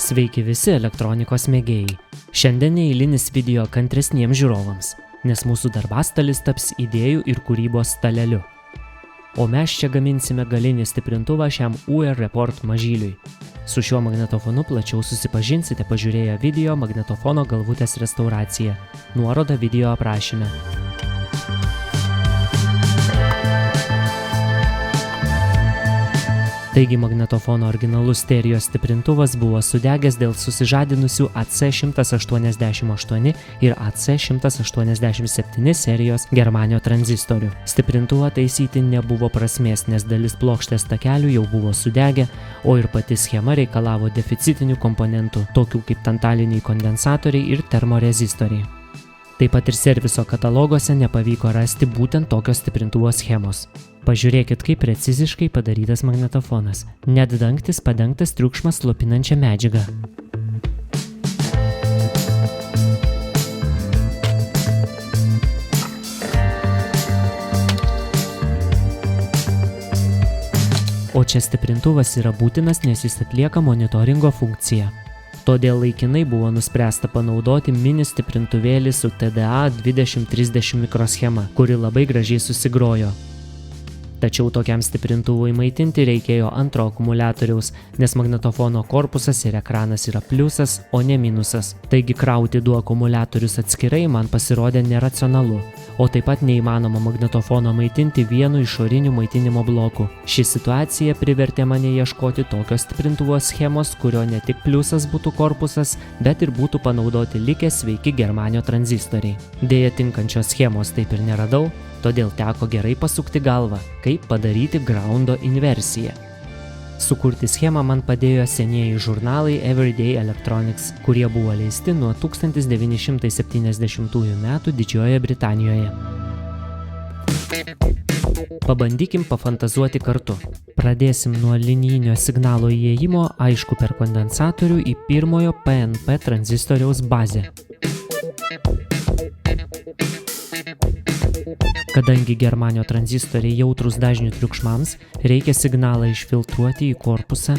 Sveiki visi elektronikos mėgėjai. Šiandien neeilinis video kantresniems žiūrovams, nes mūsų darbastalis taps idėjų ir kūrybos staleliu. O mes čia gaminsime galinį stiprintuvą šiam UR Report mažyliui. Su šiuo magnetofonu plačiau susipažinsite pažiūrėję video magnetofono galvutės restauraciją. Nuoroda video aprašyme. Taigi magnetofono originalus sterijos stiprintuvas buvo sudegęs dėl susižadinusių AC188 ir AC187 serijos Germanio tranzistorių. Stiprintuvą taisyti nebuvo prasmės, nes dalis plokštės takelių jau buvo sudegę, o ir pati schema reikalavo deficitinių komponentų, tokių kaip tantaliniai kondensatoriai ir termorezistoriai. Taip pat ir serviso kataloguose nepavyko rasti būtent tokios stiprintuvo schemos. Pažiūrėkit, kaip preciziškai padarytas magnetofonas. Net dangtis padengtas triukšmą slopinančią medžiagą. O čia stiprintuvas yra būtinas, nes jis atlieka monitoringo funkciją. Todėl laikinai buvo nuspręsta panaudoti mini stiprintuvėlį su TDA 2030 mikroschema, kuri labai gražiai susigrojo. Tačiau tokiam stiprintuvui maitinti reikėjo antro akumuliatoriaus, nes magnetofono korpusas ir ekranas yra pliusas, o ne minusas. Taigi krauti du akumuliatorius atskirai man pasirodė neracionalu, o taip pat neįmanoma magnetofono maitinti vienu išoriniu maitinimo bloku. Ši situacija privertė mane ieškoti tokios stiprintuvo schemos, kurio ne tik pliusas būtų korpusas, bet ir būtų panaudoti likę sveiki Germanio tranzistoriai. Deja, tinkančios schemos taip ir neradau, todėl teko gerai pasukti galvą, kaip padaryti groundo inversiją. Sukurti schemą man padėjo senieji žurnalai Everyday Electronics, kurie buvo leisti nuo 1970 metų Didžiojoje Britanijoje. Pabandykim pafantazuoti kartu. Pradėsim nuo linijinio signalo įėjimo, aišku per kondensatorių į pirmojo PNP tranzistoriaus bazę. Kadangi Germanio tranzistoriai jautrūs dažnių triukšmams, reikia signalą išfiltruoti į korpusą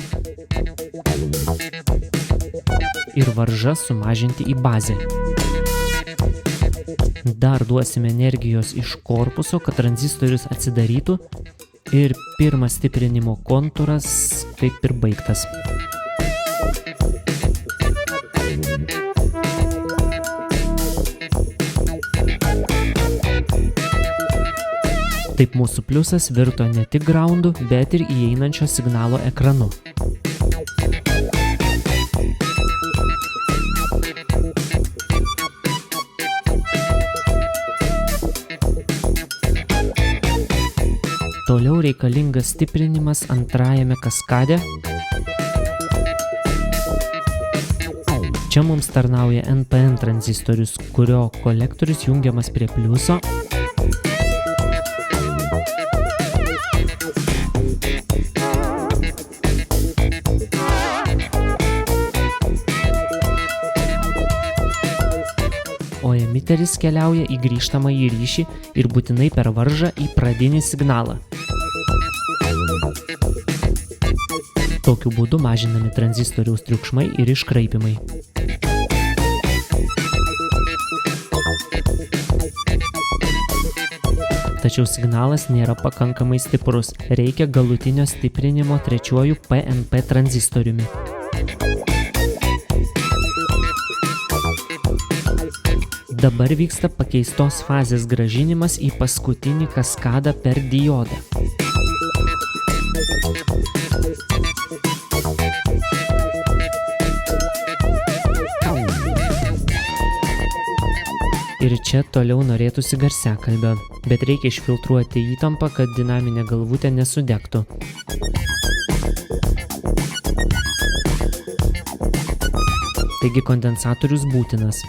ir varžą sumažinti į bazę. Dar duosime energijos iš korpuso, kad tranzistorius atsidarytų ir pirmas stiprinimo kontūras kaip ir baigtas. Taip mūsų pliusas virto ne tik groundu, bet ir įeinančio signalo ekranu. Toliau reikalingas stiprinimas antrajame kaskade. Čia mums tarnauja NPN tranzistorius, kurio kolektorius jungiamas prie pliuso. O emiteris keliauja į grįžtamąjį ryšį ir būtinai per varžą į pradinį signalą. Tokiu būdu mažinami tranzistoriaus triukšmai ir iškraipimai. Tačiau signalas nėra pakankamai stiprus, reikia galutinio stiprinimo trečiuoju PNP tranzistoriumi. Dabar vyksta pakeistos fazės grąžinimas į paskutinį kaskadą per diodą. Ir čia toliau norėtųsi garsiakalbio, bet reikia išfiltruoti įtampą, kad dinaminė galvutė nesudegtų. Taigi kondensatorius būtinas.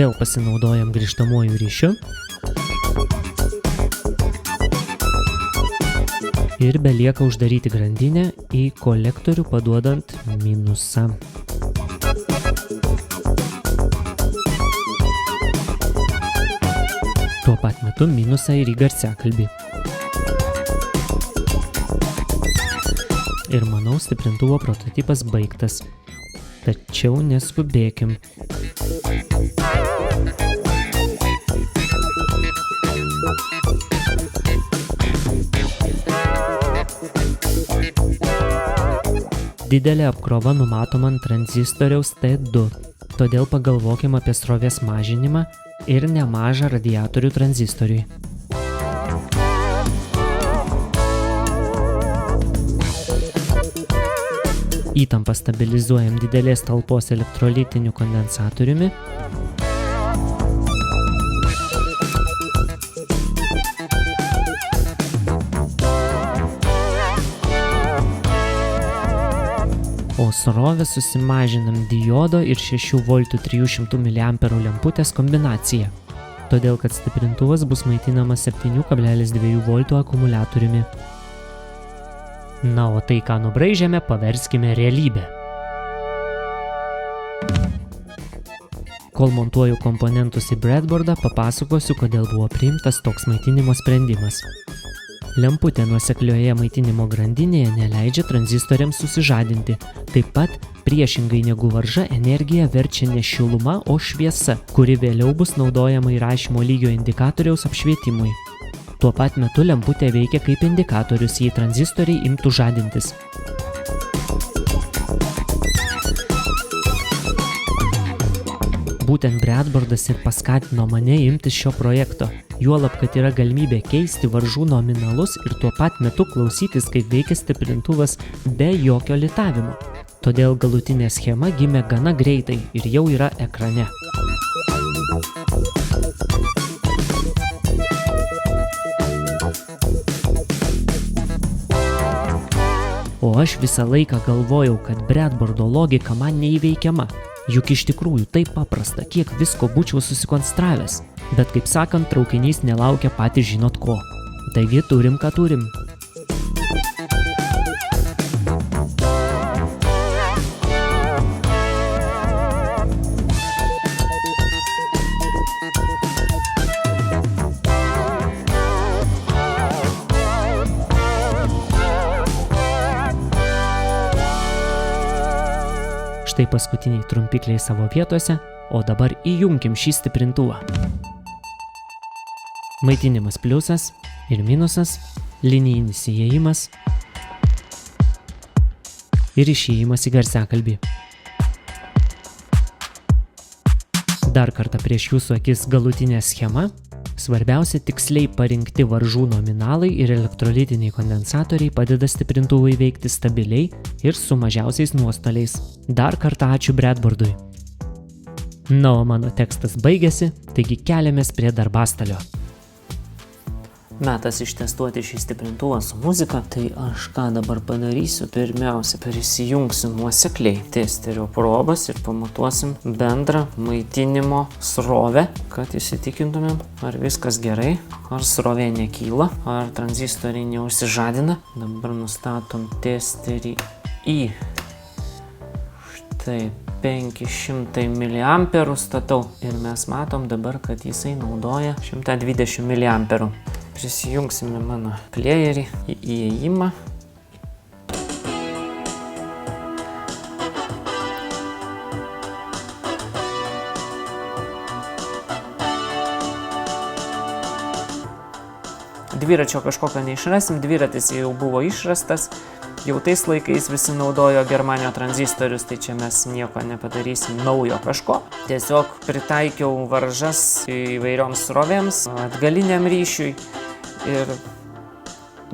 Vėl pasinaudojam grįžtamuoju ryšiu Ir belieka uždaryti grandinę į kolektorių paduodant minusą. Tuo pat metu minusą ir į garsiakalbį. Ir manau, stiprintuvo prototipas baigtas. Tačiau neskubėkim. Didelė apkrova numatoma ant tranzistoriaus T2, todėl pagalvokim apie srovės mažinimą ir nemažą radiatorių tranzistoriui. Įtampą stabilizuojam didelės talpos elektrolitiniu kondensatoriumi. O srovę susimažinam diodo ir 6 V 300 mA lemputės kombinacija, todėl kad stiprintuvas bus maitinamas 7,2 V akumuliatoriumi. Na, o tai, ką nubraižėme, paverskime realybę. Kol montuoju komponentus į breadboardą, papasakosiu, kodėl buvo priimtas toks maitinimo sprendimas. Lemputė nuoseklioje maitinimo grandinėje neleidžia tranzistoriams susižadinti. Taip pat, priešingai negu varža, energiją verčia ne šiluma, o šviesa, kuri vėliau bus naudojama įrašymo lygio indikatoriaus apšvietimui. Tuo pat metu lemputė veikia kaip indikatorius, jei tranzistoriai imtų žadintis. Būtent breadboardas ir paskatino mane imtis šio projekto, juolab, kad yra galimybė keisti varžų nominalus ir tuo pat metu klausytis, kaip veikia stiprintuvas be jokio litavimo. Todėl galutinė schema gimė gana greitai ir jau yra ekrane. O aš visą laiką galvojau, kad breadboardo logika man neįveikiama. Juk iš tikrųjų taip paprasta, kiek visko būčiau susikonstravęs. Bet kaip sakant, traukinys nelaukia patys žinot ko. Taigi turim, ką turim. Štai paskutiniai trumpikliai savo vietose, o dabar įjunkim šį stiprintuvą. Maitinimas pliusas ir minusas, linijinis įėjimas ir išėjimas į garsiakalbį. Dar kartą prieš jūsų akis galutinė schema. Svarbiausia, tiksliai parinkti varžų nominalai ir elektrolitiniai kondensatoriai padeda stiprintuvui veikti stabiliai ir su mažiausiais nuostoliais. Dar kartą ačiū breadboardui. Na, o mano tekstas baigėsi, taigi keliamės prie darbastalio. Metas ištestuoti šį stiprintuvą su muzika, tai aš ką dabar padarysiu? Pirmiausia, prisijungsiu nuosekliai testerio probas ir pamatuosim bendrą maitinimo srovę, kad įsitikintumėm, ar viskas gerai, ar srovė nekyla, ar tranzistoriai neužsižadina. Dabar nustatom testerį į štai 500 mA statau ir mes matom dabar, kad jisai naudoja 120 mA. Prisijungsime mano playerį į įėjimą. Dviračio kažkokio neišrasim, dviratis jau buvo išrastas. Jau tais laikais visi naudojo germanio tranzistorius, tai čia mes nieko nepadarysim naujo kažko. Tiesiog pritaikiau varžas įvairioms srovėms, atgaliniam ryšiui ir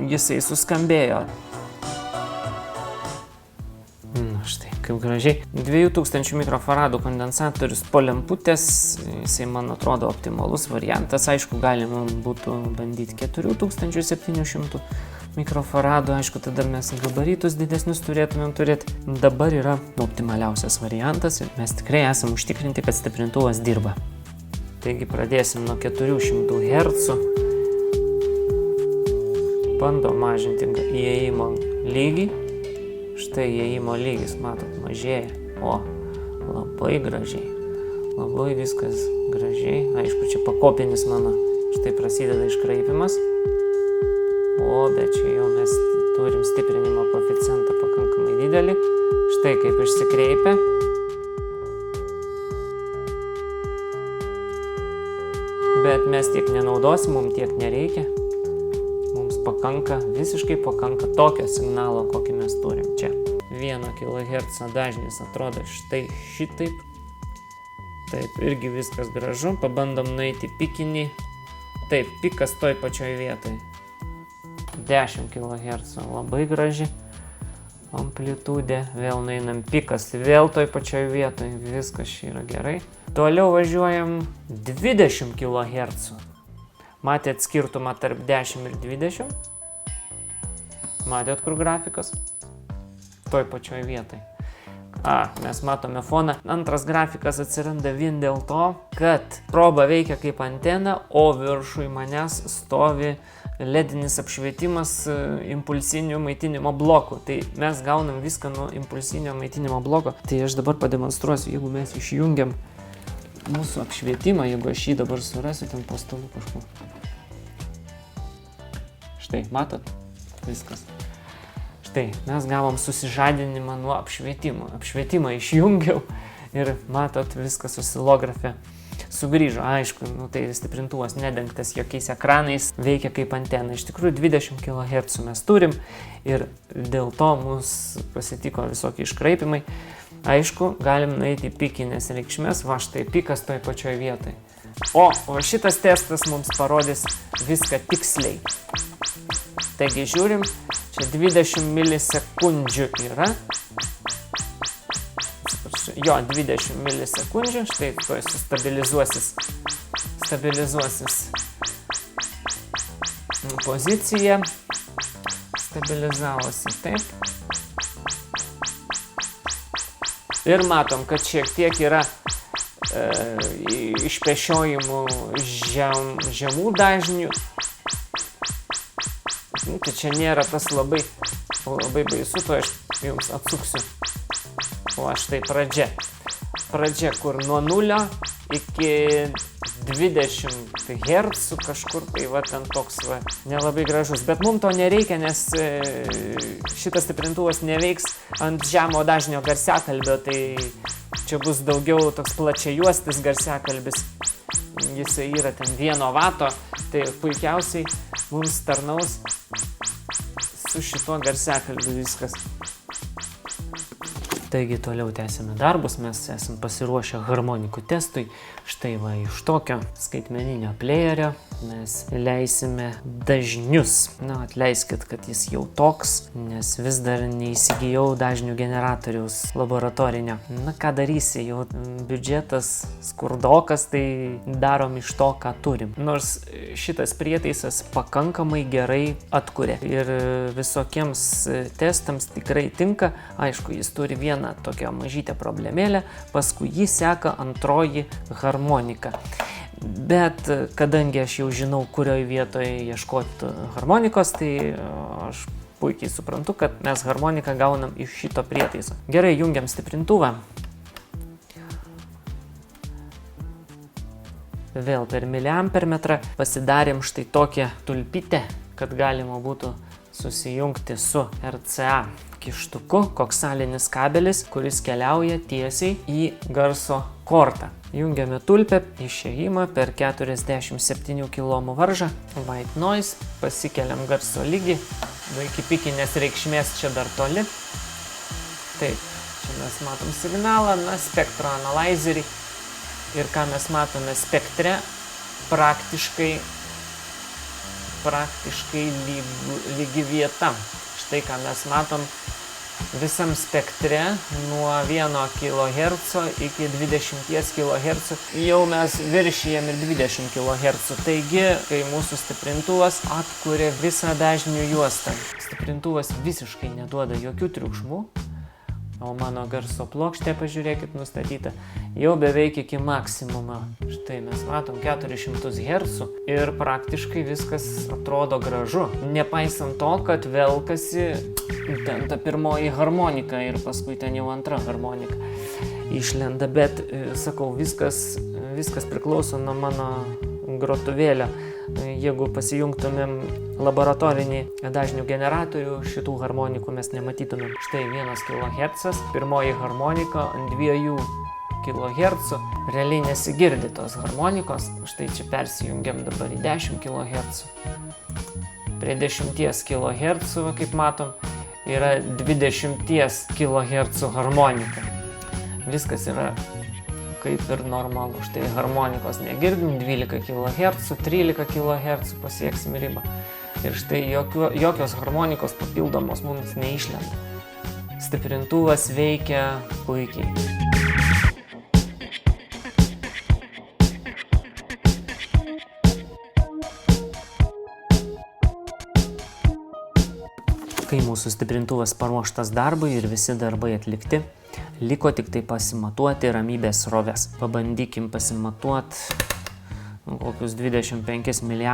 jisai suskambėjo. Na štai, kaip gražiai. 2000 mikrofaradų kondensatorius po lemputės, jisai man atrodo optimalus variantas. Aišku, galima būtų bandyti 4700 mikrofaradų, aišku, tada mes gabaritus didesnius turėtumėm turėti. Dabar yra optimaliausias variantas ir mes tikrai esam užtikrinti, kad stiprintuvas dirba. Taigi pradėsim nuo 400 Hz. Bando mažinti įėjimo lygį. Štai įėjimo lygis, matot, mažėja. O, labai gražiai. Labai viskas gražiai. Aišku, čia pakopinis mano. Štai prasideda iškraipimas. O, bet čia jau mes turim stiprinimo koeficientą pakankamai didelį. Štai kaip išsikreipia. Bet mes tiek nenaudosim, mums tiek nereikia. Mums pakanka, visiškai pakanka tokio signalo, kokį mes turim čia. 1 kHz dažnis atrodo štai šitaip. Taip, irgi viskas gražu. Pabandom nueiti pikinį. Taip, pikas toj pačioj vietoj. 10 kHz, labai graži amplitudė. Vėl nueinam pikas, vėl toj pačioj vietoj. Viskas čia yra gerai. Toliau važiuojam 20 kHz. Matėt skirtumą tarp 10 ir 20? Matėt, kur grafikas? Toj pačioj vietoj. Mes matome foną. Antras grafikas atsiranda vien dėl to, kad proba veikia kaip antena, o viršui manęs stovi ledinis apšvietimas impulsinio maitinimo blokų. Tai mes gaunam viską nuo impulsinio maitinimo bloko. Tai aš dabar pademonstruosiu, jeigu mes išjungiam mūsų apšvietimą, jeigu aš jį dabar surasiu ten po stalu kažkur. Štai, matot? Viskas. Štai, mes gavom susižadinimą nuo apšvietimo. Apšvietimą išjungiau ir matot, viskas oscilografė sugrįžo. Aišku, tai stiprintuvas nedengtas jokiais ekranais, veikia kaip antena. Iš tikrųjų 20 kHz mes turim ir dėl to mus pasitiko visokie iškraipimai. Aišku, galim nueiti į pikinės reikšmės, va štai pikas toj pačioj vietoj. O šitas testas mums parodys viską tiksliai. Taigi žiūrim, čia 20 milisekundžių yra. Jo, 20 milisekundžių, štai tuoj stabilizuosis pozicija. Stabilizavosi taip. Ir matom, kad šiek tiek yra išpešiojimų žemų dažnių. Tai čia nėra tas labai baisu, to aš jums atsuksiu. O štai pradžia. Pradžia, kur nuo 0 iki 20 Hz kažkur, tai va ten toks va, nelabai gražus. Bet mums to nereikia, nes šitas stiprintuvas neveiks ant žemo dažnio garsiakalbio, tai čia bus daugiau toks plačiajuostis garsiakalbis. Jisai yra ten 1 vato, tai puikiausiai mums tarnaus su šituo garsiakalbiu viskas. Taigi toliau tęsime darbus, mes esam pasiruošę harmonikų testui. Štai va, iš tokio skaitmeninio playerio mes leisime dažnius. Na, atleiskit, kad jis jau toks, nes vis dar neįsigijau dažnių generatoriaus laboratorinio. Na, ką darysi, jau biudžetas skurdokas, tai darom iš to, ką turim. Nors šitas prietaisas pakankamai gerai atkuria ir visokiems testams tikrai tinka. Aišku, jis turi vieną tokią mažytę problemėlę, paskui jį seka antroji harmonika. Bet kadangi aš jau žinau, kurioje vietoje ieškoti harmonikos, tai aš puikiai suprantu, kad mes harmoniką gaunam iš šito prietaiso. Gerai, jungiam stiprintuvą. Vėl per miliampermetrą pasidarėm štai tokią tulpytę, kad galima būtų susijungti su RCA kištuku, koksalinis kabelis, kuris keliauja tiesiai į garso kortą. Jungiame tulpę, išėjimą per 47 kOm varžą, white noise, pasikeliam garso lygį, iki pikinės reikšmės čia dar toli. Taip, čia mes matom signalą, spektro analyzerį ir ką mes matome spektre, praktiškai lygi vieta. Štai ką mes matom visam spektre nuo 1 kHz iki 20 kHz. Jau mes viršijam ir 20 kHz. Taigi, kai mūsų stiprintuvas atkuria visą dažnių juostą. Stiprintuvas visiškai neduoda jokių triukšmų. O mano garso plokštė, pažiūrėkit, nustatyta jau beveik iki maksimumo. Štai mes matom 400 Hz ir praktiškai viskas atrodo gražu. Nepaisant to, kad velkasi ten ta pirmoji harmonika ir paskui ten jau antra harmonika išlenda. Bet, sakau, viskas priklauso nuo mano grotuvėlio. Jeigu pasijungtumėm laboratorinį dažnių generatorių, šitų harmonikų mes nematytumėm. Štai 1 kHz, pirmoji harmonika ant 2 kHz. Realiai nesigirdi tos harmonikos. Štai čia persijungiam dabar į 10 kHz. Prie 10 kHz, kaip matom, yra 20 kHz harmonika. Viskas yra kaip ir normalu. Štai harmonikos negirdim, 12 kHz, 13 kHz pasieksim ribą. Ir štai jokios harmonikos papildomos mums neišlenda. Stiprintuvas veikia puikiai. Kai mūsų stiprintuvas paruoštas darbui ir visi darbai atlikti, liko tik tai pasimatuoti ramybės sroves. Pabandykim pasimatuoti kokius 25 mA.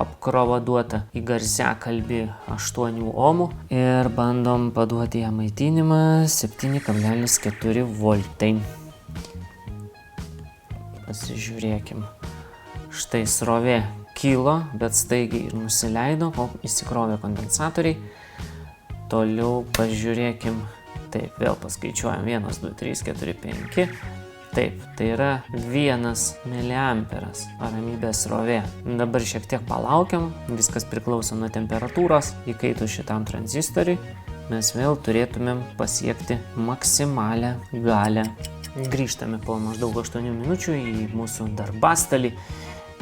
Apkrova duota į garsiakalbį 8 ohmų ir bandom paduoti ją maitinimą 7,4 voltai. Pasižiūrėkim. Štai srovė kilo, bet staigiai ir nusileido, o įsikrovė kondensatoriai. Toliau pažiūrėkim. Taip, vėl paskaičiuojam 1, 2, 3, 4, 5. Taip, tai yra 1 mA ramybės srovė. Dabar šiek tiek palaukiam, viskas priklauso nuo temperatūros. Įkaitus šitam tranzistoriui mes vėl turėtumėm pasiekti maksimalią galią. Grįžtame po maždaug 8 minučių į mūsų darbastalį.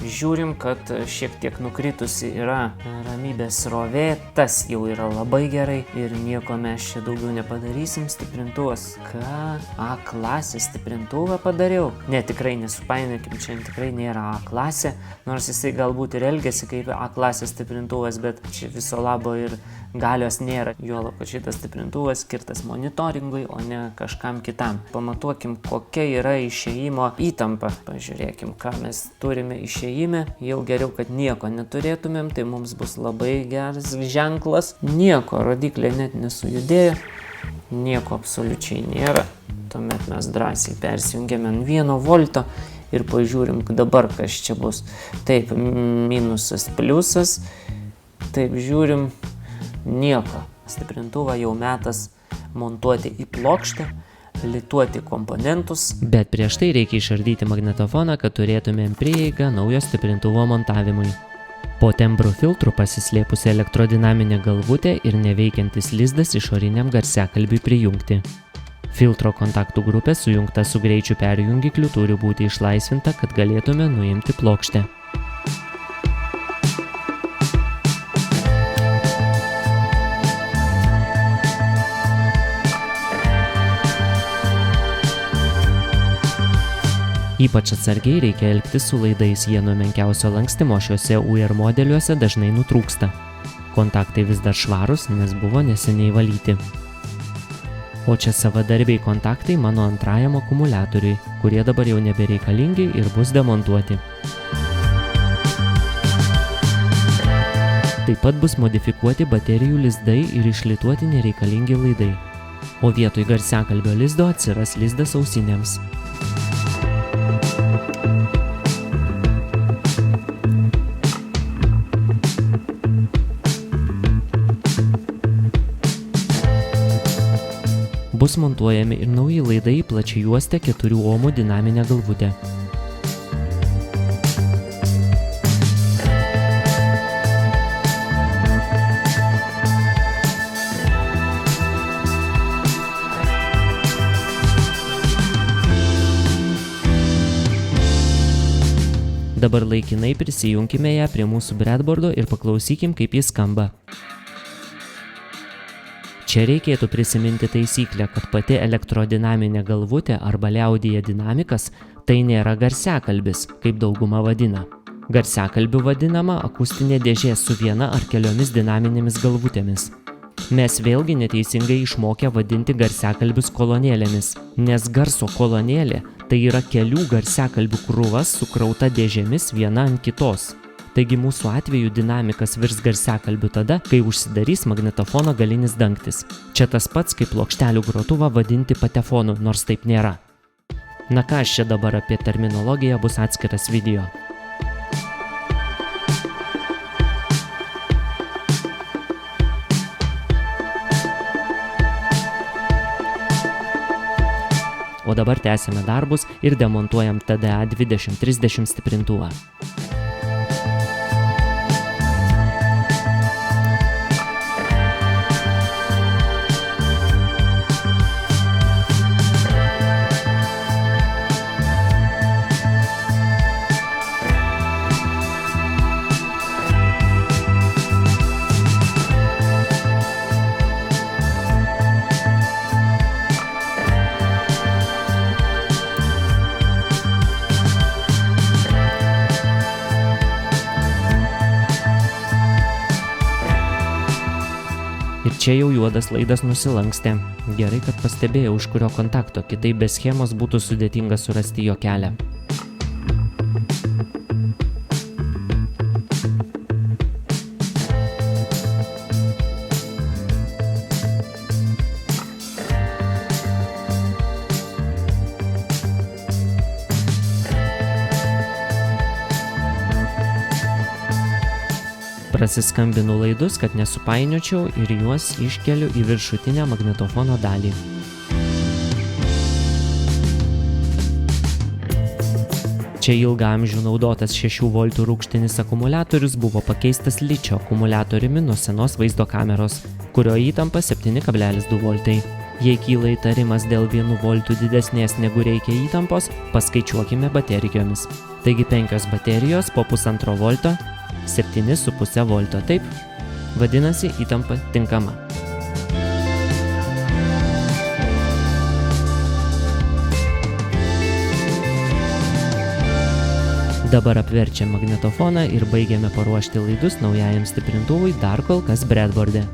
Žiūrim, kad šiek tiek nukritusi yra ramybės srovė, tas jau yra labai gerai ir nieko mes čia daugiau nepadarysim. Stiprintuvas, ką? A klasės stiprintuvą padariau? Ne, tikrai nesupainiokim, čia tikrai nėra A klasė, nors jisai galbūt ir elgiasi kaip A klasės stiprintuvas, bet čia viso labo ir galios nėra. Juolab, kad šitas stiprintuvas skirtas monitoringui, o ne kažkam kitam. Pamatuokim, kokia yra išėjimo įtampa. Pažiūrėkim, ką mes turime išėjime. Jau geriau, kad nieko neturėtumėm, tai mums bus labai geras ženklas. Nieko, rodiklė net nesujudėjo. Nieko absoliučiai nėra. Tuomet mes drąsiai persijungiame ant 1 volto ir pažiūrim dabar, kas čia bus. Taip, minusas, pliusas. Taip, žiūrim. Nieko. Stiprintuvą jau metas montuoti į plokštę, lituoti komponentus. Bet prieš tai reikia išardyti magnetofoną, kad turėtumėm prieigą naujo stiprintuvo montavimui. Po tembrų filtrų pasislėpusi elektrodinaminė galvutė ir neveikiantis lizdas išoriniam garsiakalbiui prijungti. Filtro kontaktų grupė sujungta su greičių perjungikliu turi būti išlaisvinta, kad galėtume nuimti plokštę. Ypač atsargiai reikia elgtis su laidais, jie nuo menkiausio lankstimo šiuose UR modeliuose dažnai nutrūksta. Kontaktai vis dar švarūs, nes buvo neseniai valyti. O čia savadarbiai kontaktai mano antrajam akumuliatoriui, kurie dabar jau nebereikalingi ir bus demontuoti. Taip pat bus modifikuoti baterijų lizdai ir išlituoti nereikalingi laidai. O vietoj garsiakalbio lizdo atsiras lizdas ausinėms. Bus montuojami ir nauji laidai į plačiajuostę 4 ohmų dinaminę galvutę. Dabar laikinai prisijunkime ją prie mūsų breadboardo ir paklausykim, kaip jis skamba. Čia reikėtų prisiminti taisyklę, kad pati elektrodinaminė galvutė arba liaudyje dinamikas tai nėra garsiakalbis, kaip dauguma vadina. Garsiakalbiu vadinama akustinė dėžė su viena ar keliomis dinaminėmis galvutėmis. Mes vėlgi neteisingai išmokę vadinti garsiakalbius kolonėlėmis, nes garso kolonėlė tai yra kelių garsiakalbių krūvas sukrauta dėžėmis viena ant kitos. Taigi mūsų atveju dinamikas virs garsiakalbiu tada, kai užsidarys magnetofono galinis dangtis. Čia tas pats, kaip plokštelių grotuvą vadinti patefonu, nors taip nėra. Na ką aš čia dabar apie terminologiją, bus atskiras video. O dabar tęsime darbus ir demontuojam TDA 2030 stiprintuvą. Ir čia jau juodas laidas nusilankstė. Gerai, kad pastebėjau, iš kurio kontakto, kitaip be schemos būtų sudėtinga surasti jo kelią. Prasiskambinu laidus, kad nesupainiočiau ir juos iškeliu į viršutinę magnetofono dalį. Čia ilgaamžių naudotas 6 V rūgštinis akumuliatorius buvo pakeistas ličio akumuliatoriumi nuo senos vaizdo kameros, kurio įtampa 7,2 V. Jei kyla įtarimas dėl 1 V didesnės negu reikia įtampos, paskaičiuokime baterijomis. Taigi 5 baterijos po 1,5 V, 7,5 V, taip? Vadinasi, įtampa tinkama. Dabar apverčiam magnetofoną ir baigiame paruošti laidus naujajam stiprintuvui dar kol kas breadboard'e.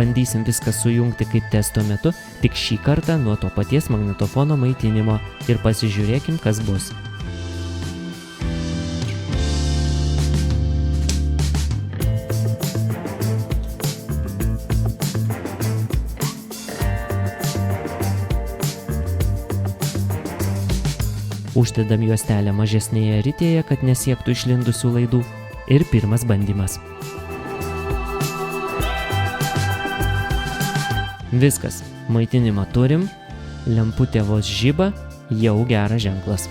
Bandysim viską sujungti kaip testo metu, tik šį kartą nuo to paties magnetofono maitinimo ir pasižiūrėkim, kas bus. Uždedam juostelę mažesnėje ritėje, kad nesiektų išlindusių laidų. Ir pirmas bandymas. Viskas, maitinimą turim, lemputė vos žiba, jau geras ženklas.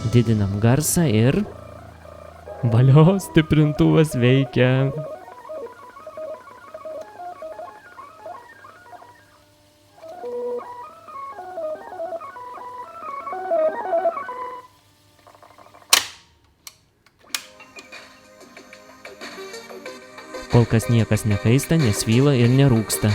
Didinam garsą ir... Valio, stiprintuvas veikia. Kol kas niekas nekaista, nesvyla ir nerūksta.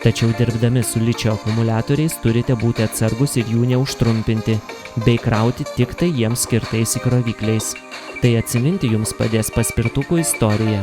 Tačiau dirbdami su ličio akumuliatoriais turite būti atsargus ir jų neužtrumpinti, bei krauti tik tai jiems skirtais įkrovikliais. Tai atsiminti jums padės paspirtukų istorija.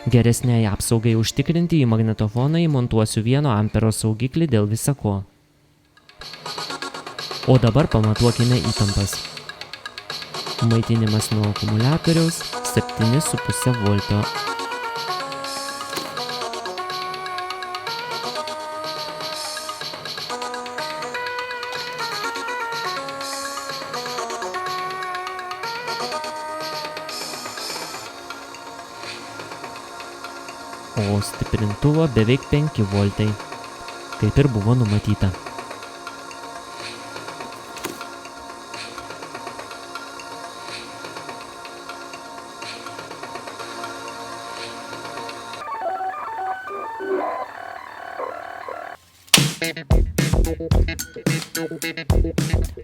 Geresniai apsaugai užtikrinti į magnetofoną įmontuosiu 1 ampero saugiklį dėl visa ko. O dabar pamatuokime įtampas. Maitinimas nuo akumuliatoriaus 7,5 volto. O stiprintuvo beveik 5 voltai, kaip ir buvo numatyta.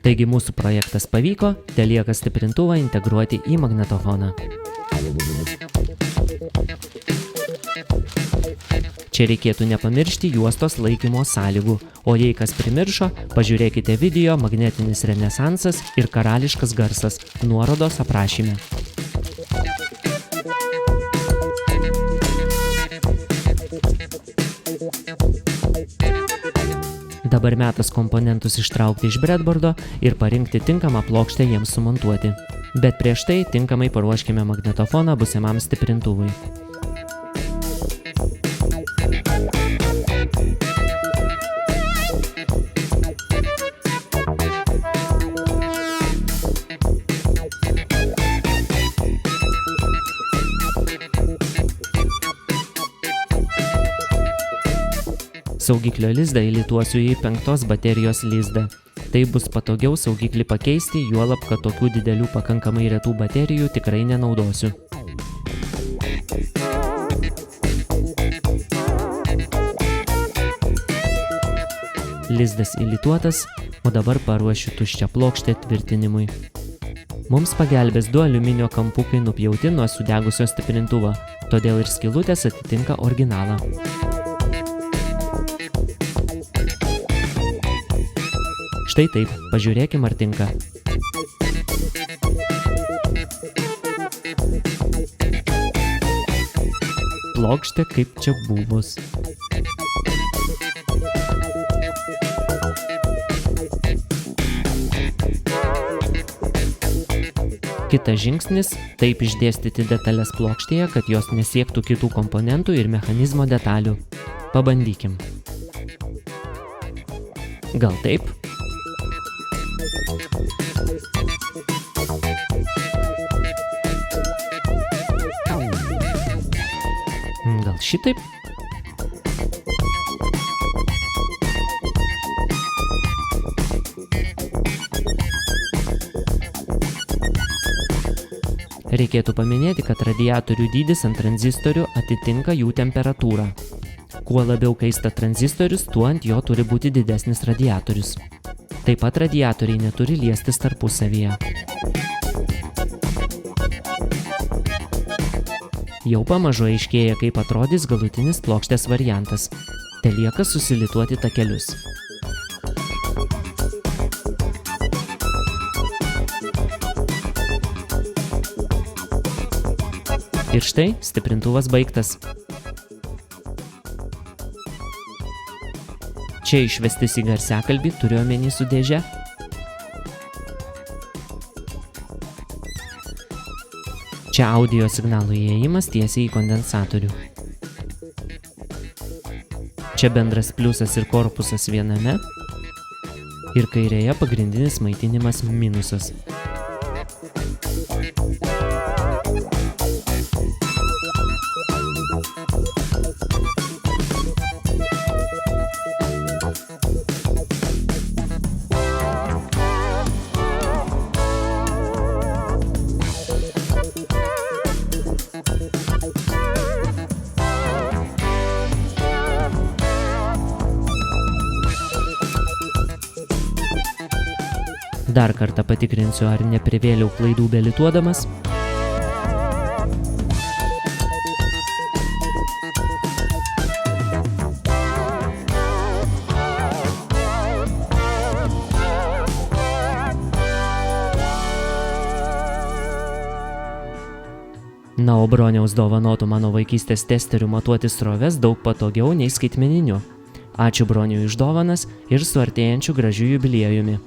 Taigi mūsų projektas pavyko, telieka stiprintuvą integruoti į magnetofoną. Čia reikėtų nepamiršti juostos laikymo sąlygų, o jei kas primiršo, pažiūrėkite video Magnetinis renesansas ir karališkas garsas, nuorodos aprašyme. Dabar metas komponentus ištraukti iš breadboardo ir parinkti tinkamą plokštę jiems sumontuoti. Bet prieš tai tinkamai paruoškime magnetofoną būsimam stiprintuvui. Saugiklio lizdą įlituosiu į 5 baterijos lizdą. Tai bus patogiau saugiklį pakeisti, juolab, kad tokių didelių pakankamai retų baterijų tikrai nenaudosiu. Lizdas įlituotas, o dabar paruošiu tuščią plokštę tvirtinimui. Mums pagelbės 2 aliuminio kampukai nupjauti nuo sudegusio stiprintuvo, todėl ir skylutės atitinka originalą. Štai taip, pažiūrėkim ar tinka. Plokštė kaip čia buvus. Kitas žingsnis – taip išdėstyti detalės plokštėje, kad jos nesiektų kitų komponentų ir mechanizmo detalių. Pabandykim. Gal taip? Gal šitaip? Reikėtų paminėti, kad radiatorių dydis ant tranzistorių atitinka jų temperatūrą. Kuo labiau kaista tranzistorius, tuo ant jo turi būti didesnis radiatorius. Taip pat radiatoriai neturi liestis tarpusavyje. Jau pamažu aiškėja, kaip atrodys galutinis plokštės variantas. Telieka susilituoti takelius. Ir štai stiprintuvas baigtas. Čia išvestis į garsiakalbį, turiu omeny su dėže. Čia audio signalų įėjimas tiesiai į kondensatorių. Čia bendras pliusas ir korpusas viename. Ir kairėje pagrindinis maitinimas minusas. Dar kartą patikrinsiu, ar neprivėliau klaidų belituodamas. Na, o Broniaus dovanotų mano vaikystės testerių matuoti sroves daug patogiau nei skaitmeniniu. Ačiū Broniui iš dovanas ir su artėjančiu gražiu jubiliejumi.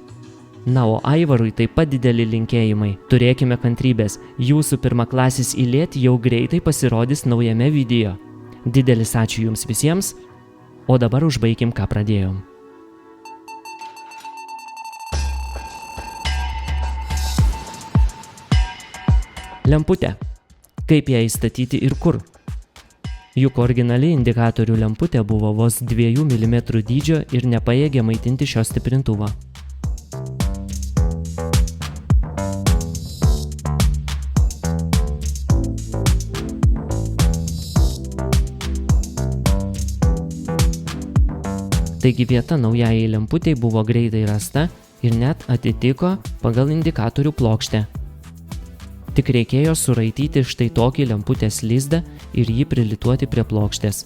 Na, o Aivarui taip pat dideli linkėjimai. Turėkime kantrybės, jūsų pirmaklasis Ylėt jau greitai pasirodys naujame video. Didelis ačiū jums visiems, o dabar užbaikim, ką pradėjom. Lemputė. Kaip ją įstatyti ir kur? Juk originali indikatorių lemputė buvo vos 2 mm dydžio ir nepajėgė maitinti šio stiprintuvo. Taigi vieta naujajai lemputei buvo greitai rasta ir net atitiko pagal indikatorių plokštę. Tik reikėjo suraityti štai tokį lemputės lizdą ir jį prilituoti prie plokštės.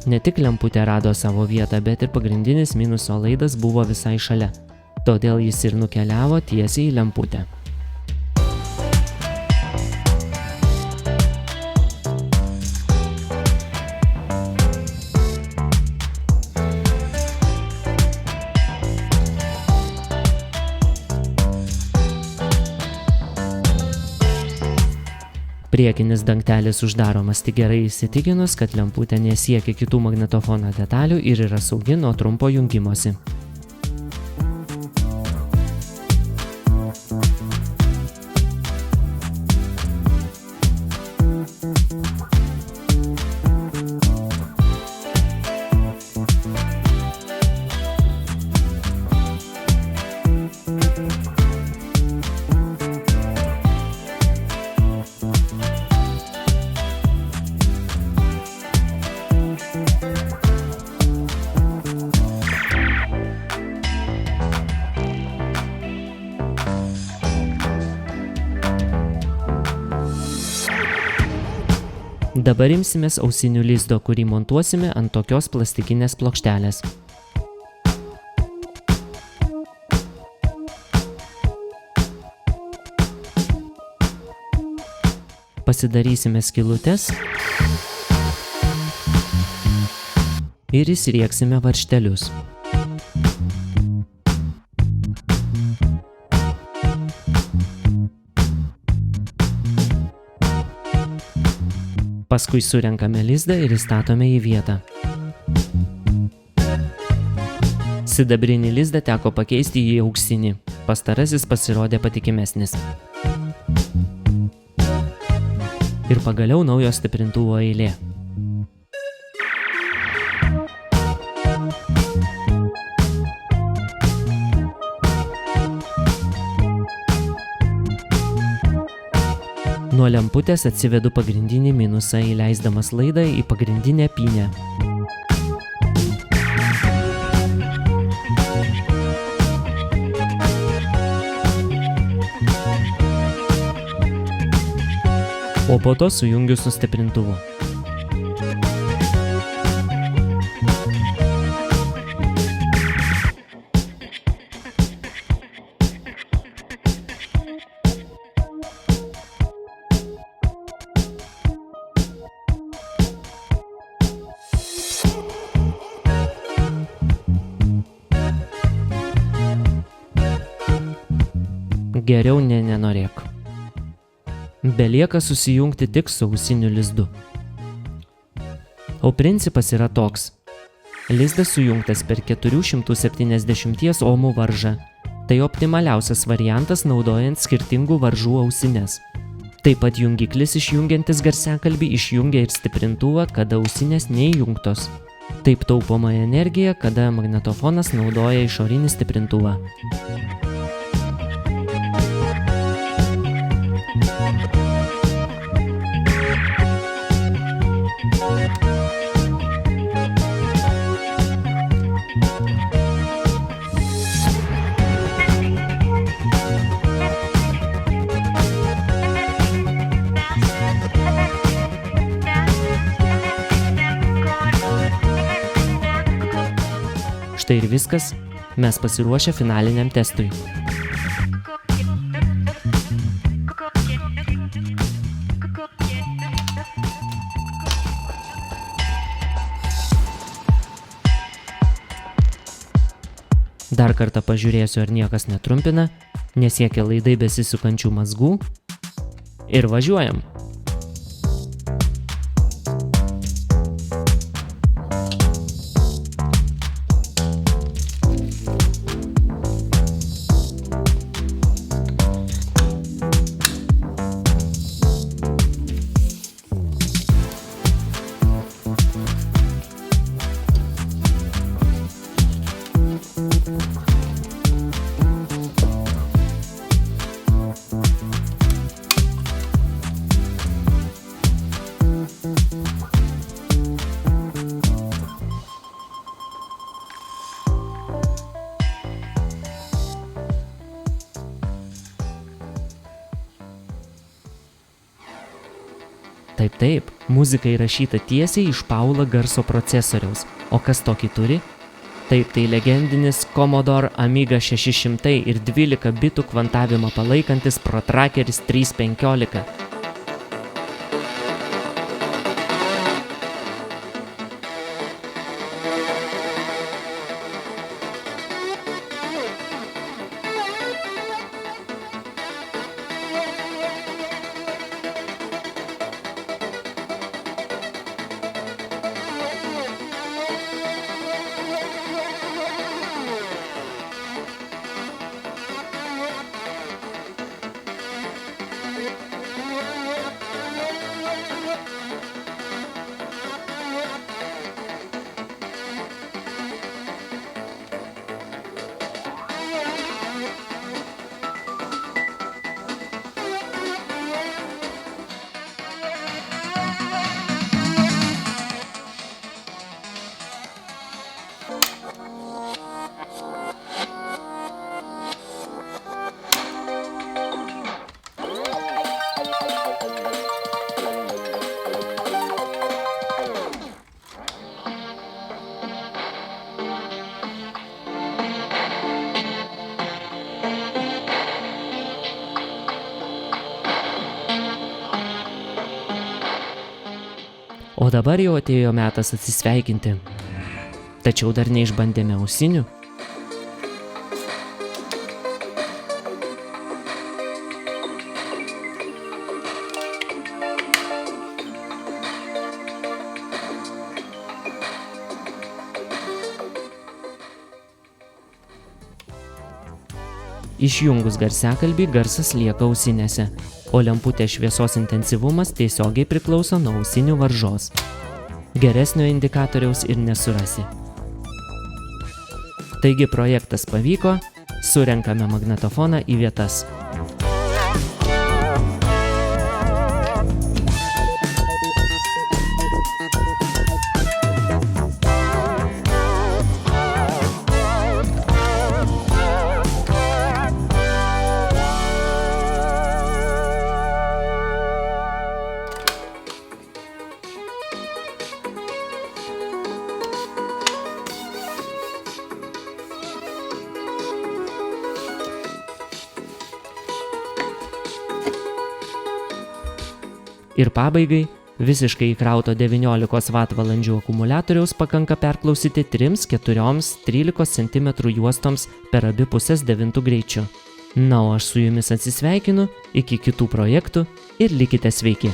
Ne tik lemputė rado savo vietą, bet ir pagrindinis minuso laidas buvo visai šalia. Todėl jis ir nukeliavo tiesiai į lemputę. Priekinis dangtelis uždaromas tik gerai įsitikinus, kad lemputė nesiekia kitų magnetofono detalių ir yra saugi nuo trumpo jungimosi. Dabar imsimės ausinių lizdo, kurį montuosime ant tokios plastikinės plokštelės. Pasidarysime skylutes ir įsriegsime varžtelius. Paskui surenkame lizdą ir įstatome į vietą. Sidabrinį lizdą teko pakeisti į auksinį. Pastarasis pasirodė patikimesnis. Ir pagaliau naujo stiprintuvo eilė. Nuo lemputės atsivedu pagrindinį minusą, įleisdamas laidą į pagrindinę pynę. O po to sujungiu su stiprintuvu. geriau nenorėk. Belieka susijungti tik su ausiniu lizdu. O principas yra toks. Lizdas sujungtas per 470 ohmų varžą. Tai optimaliausias variantas naudojant skirtingų varžų ausines. Taip pat jungiklis išjungiantis garsiakalbį išjungia ir stiprintuvą, kada ausinės neįjungtos. Taip taupoma energija, kada magnetofonas naudoja išorinį stiprintuvą. Štai ir viskas, mes pasiruošę finaliniam testui. Dar kartą pažiūrėsiu, ar niekas netrumpina, nesiekia laidai besisukančių mazgų. Ir važiuojam. Taip, muzika įrašyta tiesiai iš Paula garso procesoriaus. O kas tokį turi? Taip, tai legendinis Commodore Amiga 600 ir 12 bitų kvantavimą palaikantis Protrackeris 315. O dabar jau atėjo metas atsisveikinti. Tačiau dar neišbandėme ausinių. Išjungus garsiakalbį, garsas lieka ausinėse, o lemputės šviesos intensyvumas tiesiogiai priklauso nuo ausinių varžos. Geresnio indikatoriaus ir nesurasi. Taigi projektas pavyko, surenkame magnetofoną į vietas. Ir pabaigai, visiškai įkrauto 19 Wh akumuliatoriaus pakanka perklausyti 3, 4, 13 cm juostoms per abi pusės 9 greičiu. Na, o aš su jumis atsisveikinu, iki kitų projektų ir likite sveiki.